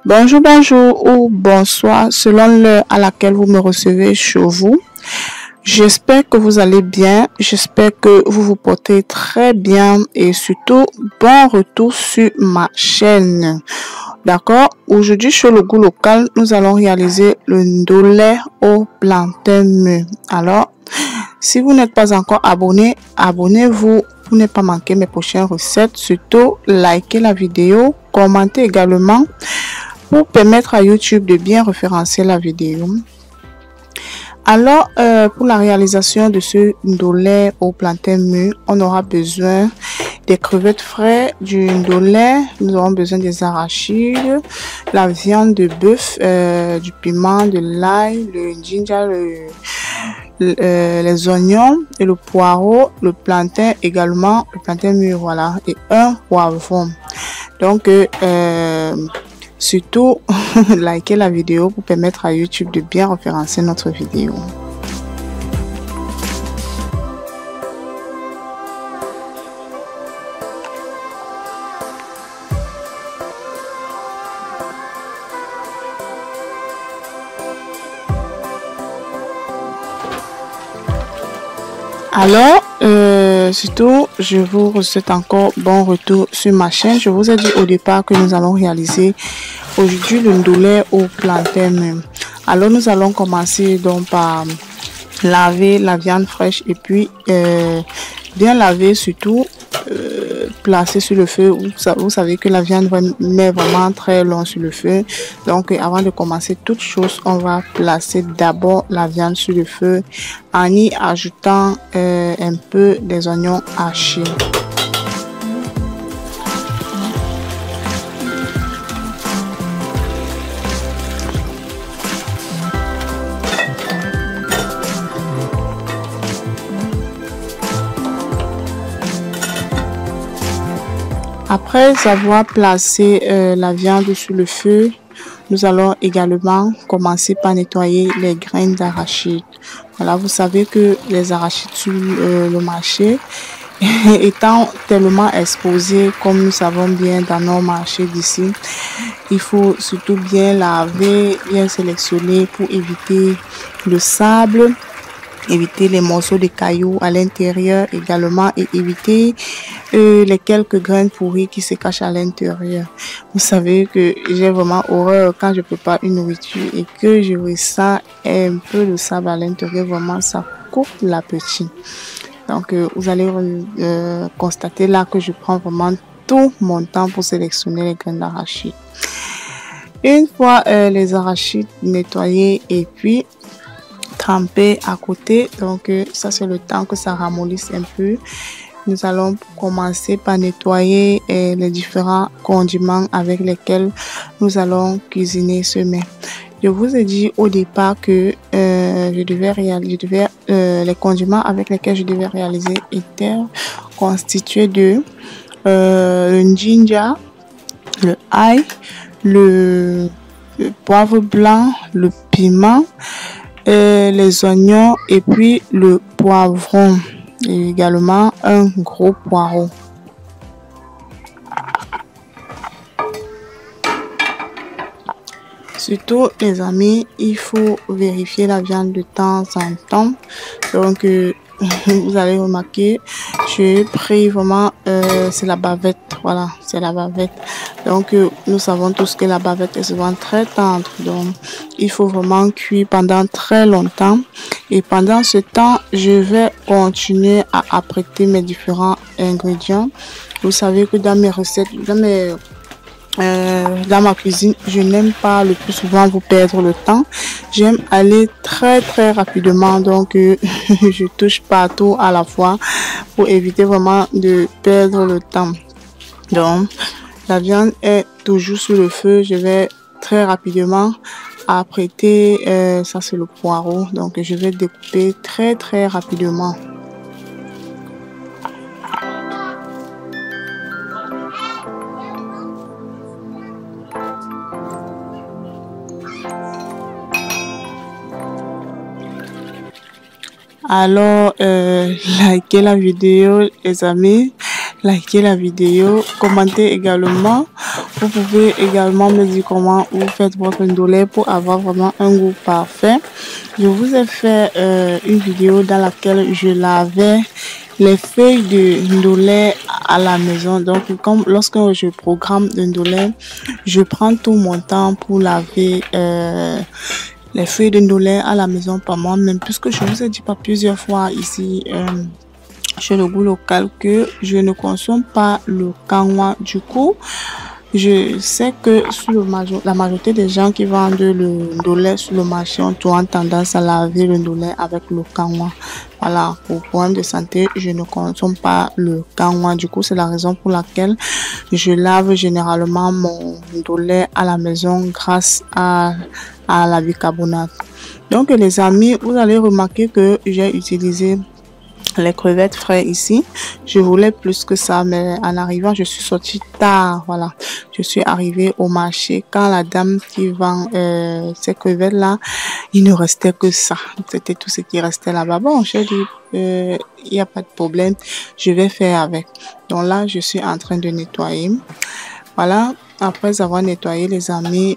Bonjour, bonjour ou bonsoir selon l'heure à laquelle vous me recevez chez vous. J'espère que vous allez bien, j'espère que vous vous portez très bien et surtout bon retour sur ma chaîne. D'accord? Aujourd'hui sur le goût local, nous allons réaliser le ndolé au plantain mûr. Alors, si vous n'êtes pas encore abonné, abonnez-vous pour ne pas manquer mes prochaines recettes. Surtout, likez la vidéo, commentez également pour permettre à YouTube de bien référencer la vidéo. Alors, pour la réalisation de ce ndolé au plantain mûr, on aura besoin des crevettes fraîches, du ndolé, nous aurons besoin des arachides, la viande de bœuf, du piment, de l'ail, le ginger, les oignons et le poireau, le plantain également, le plantain mûr, voilà, et un poivron. Donc, surtout, likez la vidéo pour permettre à YouTube de bien référencer notre vidéo. Alors, surtout, je vous souhaite encore bon retour sur ma chaîne. Je vous ai dit au départ que nous allons réaliser aujourd'hui le ndolé au plantain mûr. Alors, nous allons commencer donc par laver la viande fraîche et puis bien laver, surtout placer sur le feu. Vous savez que la viande met vraiment très long sur le feu. Donc avant de commencer toute chose, on va placer d'abord la viande sur le feu en y ajoutant un peu des oignons hachés. Après avoir placé la viande sur le feu, nous allons également commencer par nettoyer les graines d'arachide. Voilà, vous savez que les arachides sur le marché étant tellement exposés, comme nous savons bien dans nos marchés d'ici, il faut surtout bien laver, bien sélectionner pour éviter le sable, éviter les morceaux de cailloux à l'intérieur également et éviter les quelques graines pourries qui se cachent à l'intérieur. Vous savez que j'ai vraiment horreur quand je prépare une nourriture et que je ressens un peu de sable à l'intérieur. Vraiment, ça coupe l'appétit. Donc, vous allez constater là que je prends vraiment tout mon temps pour sélectionner les graines d'arachide. Une fois les arachides nettoyés et puis tremper à côté, donc ça c'est le temps que ça ramollisse un peu. Nous allons commencer par nettoyer les différents condiments avec lesquels nous allons cuisiner ce mets. Je vous ai dit au départ que les condiments avec lesquels je devais réaliser étaient constitués de le ginger, le ail, le poivre blanc, le piment, les oignons et puis le poivron et également un gros poireau. Surtout les amis, il faut vérifier la viande de temps en temps. Donc vous allez remarquer, j'ai pris vraiment c'est la bavette, voilà, c'est la bavette. Donc nous savons tous que la bavette est souvent très tendre, donc il faut vraiment cuire pendant très longtemps. Et pendant ce temps, je vais continuer à apprêter mes différents ingrédients. Vous savez que dans mes recettes, dans ma cuisine, je n'aime pas le plus souvent vous perdre le temps. J'aime aller très rapidement, donc je touche partout à la fois pour éviter vraiment de perdre le temps. Donc la viande est toujours sur le feu, je vais très rapidement apprêter, ça c'est le poireau, donc je vais découper très rapidement. Alors, likez la vidéo, les amis. likez la vidéo, commentez également. Vous pouvez également me dire comment vous faites votre ndolé pour avoir vraiment un goût parfait. Je vous ai fait une vidéo dans laquelle je lavais les feuilles de ndolé à la maison. Donc, comme lorsque je programme le ndolé, je prends tout mon temps pour laver les feuilles de ndolé à la maison par moi-même, puisque je vous ai dit pas plusieurs fois ici chez le goût local que je ne consomme pas le kanwa. Du coup, je sais que la majorité des gens qui vendent le ndolé sur le marché ont tendance à laver le ndolé avec le kanwa. Voilà, pour problème de santé, je ne consomme pas le kanwa. Du coup, c'est la raison pour laquelle je lave généralement mon ndolé à la maison grâce à la bicarbonate. Donc, les amis, vous allez remarquer que j'ai utilisé les crevettes frais ici. Je voulais plus que ça, mais en arrivant, je suis sortie tard. Voilà, je suis arrivée au marché quand la dame qui vend ces crevettes là, il ne restait que ça. C'était tout ce qui restait là-bas. Bon, j'ai dit il n'y a pas de problème, je vais faire avec. Donc là, je suis en train de nettoyer. Voilà, après avoir nettoyé, les amis,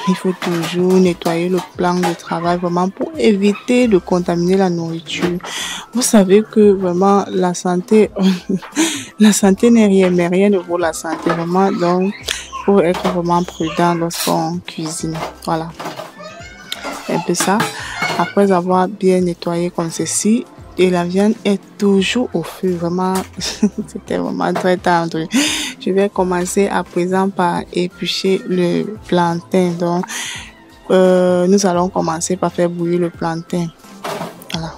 il faut toujours nettoyer le plan de travail vraiment pour éviter de contaminer la nourriture. Vous savez que vraiment la santé, la santé n'est rien, mais rien ne vaut la santé vraiment. Donc, il faut être vraiment prudent lorsqu'on cuisine. Voilà, un peu ça. Après avoir bien nettoyé comme ceci, et la viande est toujours au feu. Vraiment, c'était vraiment très tendre. Je vais commencer à présent par éplucher le plantain. Donc, nous allons commencer par faire bouillir le plantain. Voilà.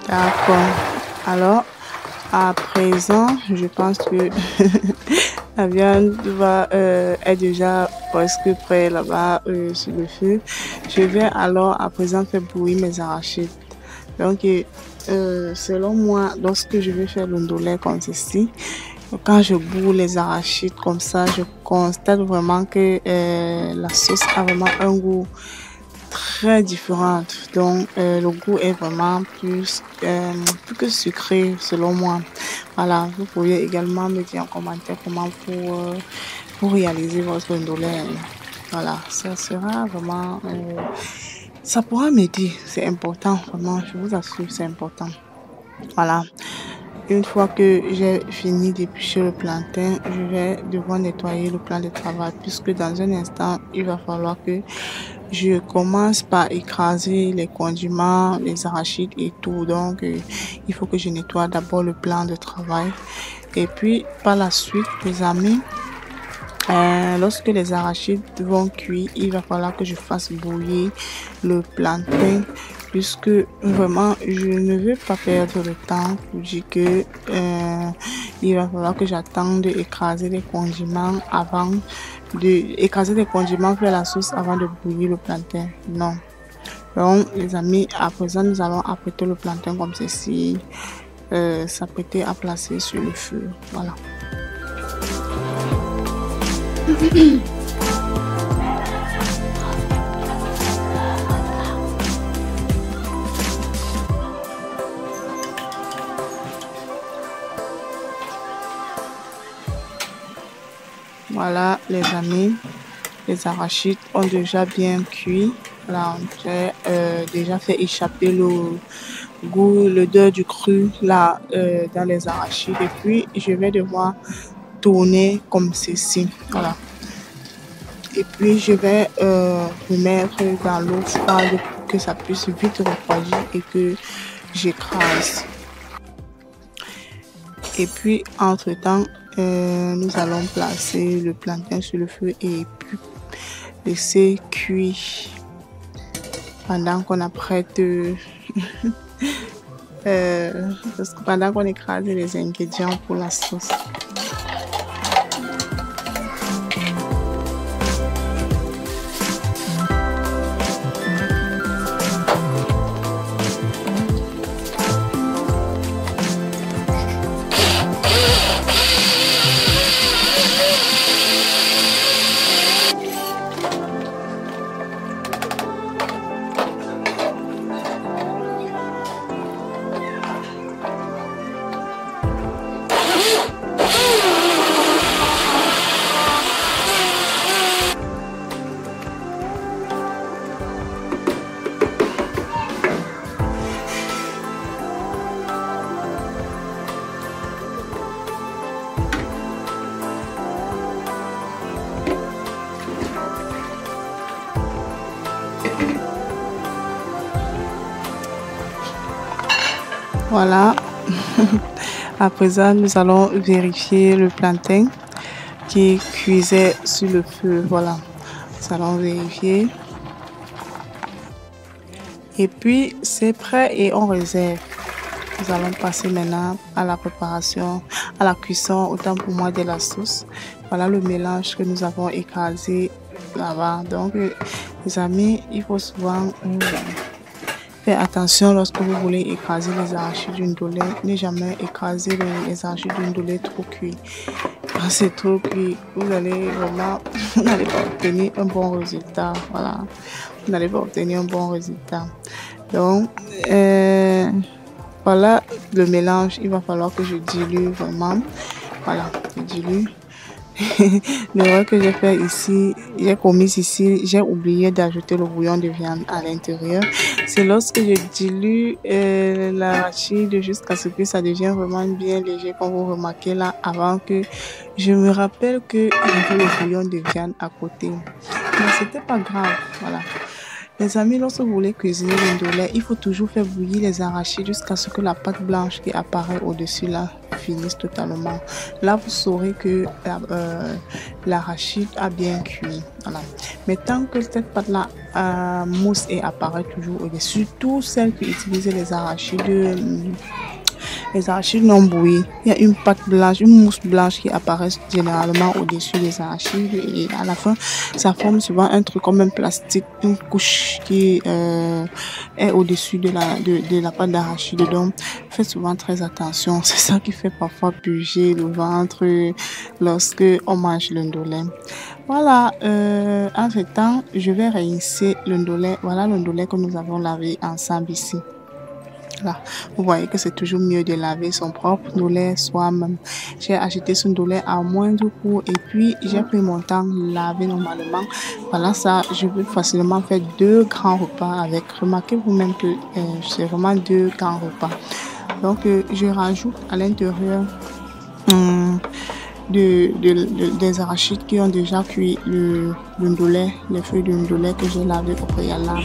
D'accord. Alors, à présent, je pense que la viande est déjà presque prête là-bas sur le feu. Je vais alors à présent faire bouillir mes arachides. Donc, selon moi, lorsque je vais faire le ndolé comme ceci, quand je bourre les arachides comme ça, je constate vraiment que la sauce a vraiment un goût très différente. Donc, le goût est vraiment plus que sucré selon moi. Voilà, vous pouvez également me dire en commentaire comment pour réaliser votre ndolé. Voilà, ça sera vraiment... ça pourra m'aider, c'est important, vraiment, je vous assure, c'est important. Voilà. Une fois que j'ai fini d'éplucher le plantain, je vais devoir nettoyer le plan de travail puisque dans un instant, il va falloir que je commence par écraser les condiments, les arachides et tout. Donc, il faut que je nettoie d'abord le plan de travail. Et puis, par la suite, les amis, lorsque les arachides vont cuire, il va falloir que je fasse bouillir le plantain, puisque vraiment je ne veux pas perdre le temps pour dire que il va falloir que j'attende d'écraser les condiments avant faire la sauce avant de bouillir le plantain. Non. Donc les amis, à présent nous allons apprêter le plantain comme ceci, s'apprêter à placer sur le feu. Voilà. Voilà les amis, les arachides ont déjà bien cuit. Là, j'ai déjà fait échapper le goût, l'odeur du cru là dans les arachides. Et puis je vais devoir tourner comme ceci. Voilà. Et puis je vais remettre dans l'eau froide pour que ça puisse vite refroidir et que j'écrase. Et puis entre temps, nous allons placer le plantain sur le feu et puis laisser cuire pendant qu'on apprête pendant qu'on écrase les ingrédients pour la sauce. Voilà. À présent, nous allons vérifier le plantain qui cuisait sur le feu. Voilà. Nous allons vérifier. Et puis, c'est prêt et on réserve. Nous allons passer maintenant à la préparation, à la cuisson, autant pour moi de la sauce. Voilà le mélange que nous avons écrasé là-bas. Donc, les amis, il faut souvent faire attention lorsque vous voulez écraser les arachides d'une dolée. Ne jamais écraser les arachides d'une dolée trop cuit. Quand c'est trop cuit, vous allez vraiment, vous n'allez pas obtenir un bon résultat. Voilà. Vous n'allez pas obtenir un bon résultat. Donc, voilà le mélange. Il va falloir que je dilue vraiment. Voilà, je dilue. L'erreur que j'ai fait ici, j'ai oublié d'ajouter le bouillon de viande à l'intérieur. C'est lorsque je dilue l'arachide jusqu'à ce que ça devienne vraiment bien léger, comme vous remarquez là, avant que je me rappelle que j'avais le bouillon de viande à côté. Mais c'était pas grave, voilà. Les amis, lorsque vous voulez cuisiner l'indolé, il faut toujours faire bouillir les arachides jusqu'à ce que la pâte blanche qui apparaît au-dessus là finisse totalement. Là, vous saurez que l'arachide a bien cuit. Voilà. Mais tant que cette pâte-là mousse et apparaît toujours au-dessus, surtout celles qui utilisent les arachides non bouillis, il y a une pâte blanche, une mousse blanche qui apparaît généralement au-dessus des arachides et à la fin, ça forme souvent un truc comme un plastique, une couche qui est au-dessus de la pâte d'arachide. Donc, faites souvent très attention. C'est ça qui fait parfois bouger le ventre lorsque on mange l'indolé. Voilà, entre-temps, je vais réinitier l'indolé. Voilà l'indolé que nous avons lavé ensemble ici. Là, vous voyez que c'est toujours mieux de laver son propre ndolé soi-même. J'ai acheté ce ndolé à moindre coût et puis j'ai pris mon temps de laver normalement. Voilà, ça, je peux facilement faire 2 grands repas avec. Remarquez vous-même que c'est vraiment 2 grands repas. Donc, je rajoute à l'intérieur des arachides qui ont déjà cuit le ndolé, les feuilles de ndolé que j'ai lavé au préalable.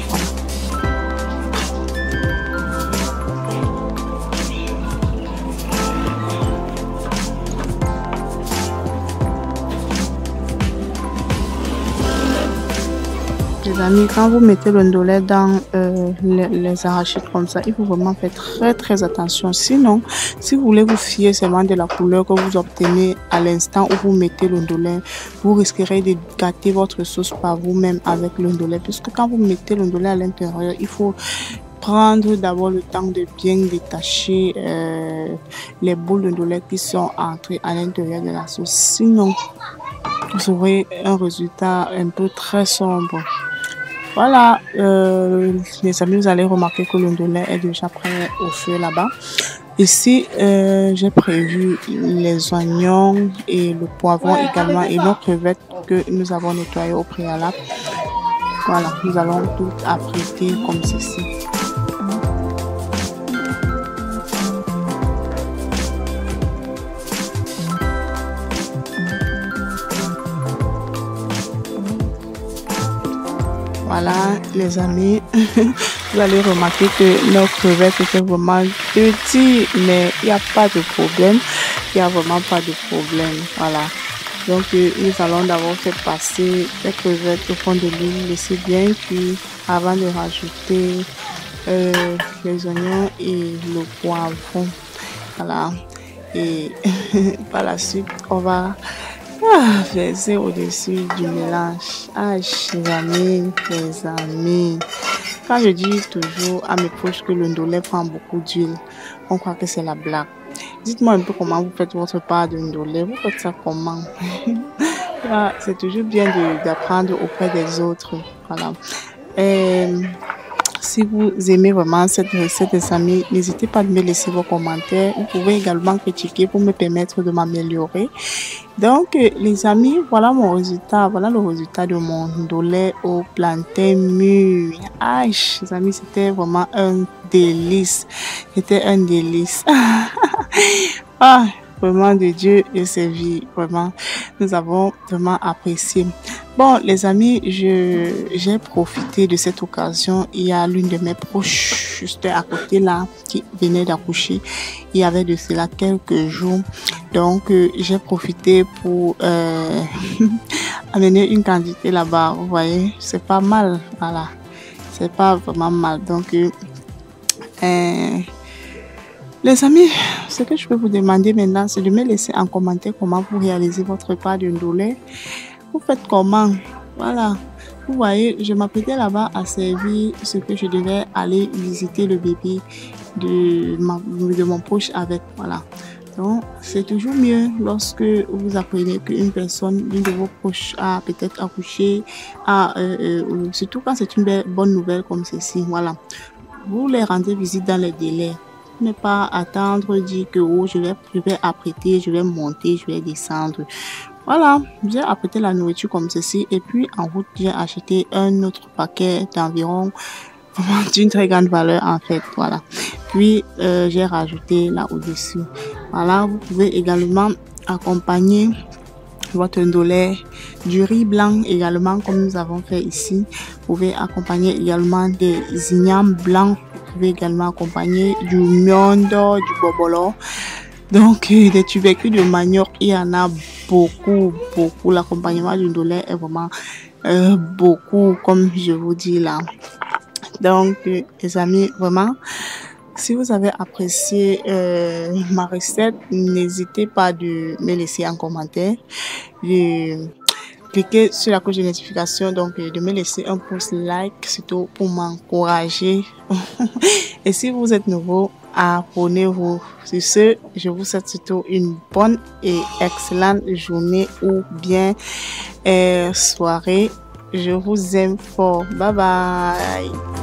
Les amis, quand vous mettez le ndolé dans les arachides comme ça, il faut vraiment faire très attention. Sinon, si vous voulez vous fier seulement de la couleur que vous obtenez à l'instant où vous mettez le ndolé, vous risquerez de gâter votre sauce par vous-même avec le ndolé. Puisque quand vous mettez le ndolé à l'intérieur, il faut prendre d'abord le temps de bien détacher les boules de ndolé qui sont entrées à l'intérieur de la sauce. Sinon, vous aurez un résultat un peu très sombre. Voilà, les amis, vous allez remarquer que le ndolé est déjà prêt au feu là-bas. Ici, j'ai prévu les oignons et le poivron également et nos crevettes que nous avons nettoyées au préalable. Voilà, nous allons tout apprêter comme ceci. Voilà, les amis, vous allez remarquer que nos crevettes étaient vraiment petites, mais il n'y a pas de problème. Il n'y a vraiment pas de problème. Voilà. Donc, nous allons d'abord faire passer les crevettes au fond de l'huile, laisser bien cuire avant de rajouter les oignons et le poivron. Voilà. Et par la suite, on va verser au-dessus du mélange. Les amis. Quand je dis toujours à mes proches que le ndolé prend beaucoup d'huile, on croit que c'est la blague. Dites-moi un peu comment vous faites votre part de ndolé. Vous faites ça comment? C'est toujours bien d'apprendre auprès des autres. Voilà. Si vous aimez vraiment cette recette, les amis, n'hésitez pas à me laisser vos commentaires. Vous pouvez également critiquer pour me permettre de m'améliorer. Donc, les amis, voilà mon résultat. Voilà le résultat de mon ndolé au plantain mûr. Les amis, c'était vraiment un délice. C'était un délice. Vraiment de Dieu est servi. Vraiment, nous avons vraiment apprécié. Bon, les amis, j'ai profité de cette occasion. Il y a l'une de mes proches juste à côté là qui venait d'accoucher. Il y avait de cela quelques jours. Donc, j'ai profité pour amener une quantité là-bas. Vous voyez, c'est pas mal. Voilà, c'est pas vraiment mal. Donc, les amis, ce que je peux vous demander maintenant, c'est de me laisser en commentaire comment vous réalisez votre part de ndolé. Vous faites comment? Voilà. Vous voyez, je m'apprêtais là-bas à servir ce que je devais aller visiter le bébé de mon proche avec. Voilà. Donc, c'est toujours mieux lorsque vous apprenez qu'une personne, l'une de vos proches a peut-être accouché, surtout quand c'est une bonne nouvelle comme ceci. Voilà. Vous les rendez visite dans les délais. Ne pas attendre, dire que je vais apprêter, je vais monter, je vais descendre. Voilà, j'ai apprêté la nourriture comme ceci et puis en route, j'ai acheté un autre paquet d'environ d'une très grande valeur en fait. Voilà. Puis, j'ai rajouté là au-dessus. Voilà, vous pouvez également accompagner votre ndolé du riz blanc également comme nous avons fait ici. Vous pouvez accompagner également des ignames blancs. Vous pouvez également accompagner du miondo, du bobolo. Donc, des tubercules de manioc, il y en a beaucoup. L'accompagnement du ndolé est vraiment beaucoup, comme je vous dis là. Donc, les amis, vraiment, si vous avez apprécié ma recette, n'hésitez pas de me laisser un commentaire. Cliquez sur la cloche de notification, donc de me laisser un pouce like, surtout pour m'encourager. Et si vous êtes nouveau, abonnez-vous. Sur ce, je vous souhaite surtout une bonne et excellente journée ou bien soirée. Je vous aime fort. Bye bye.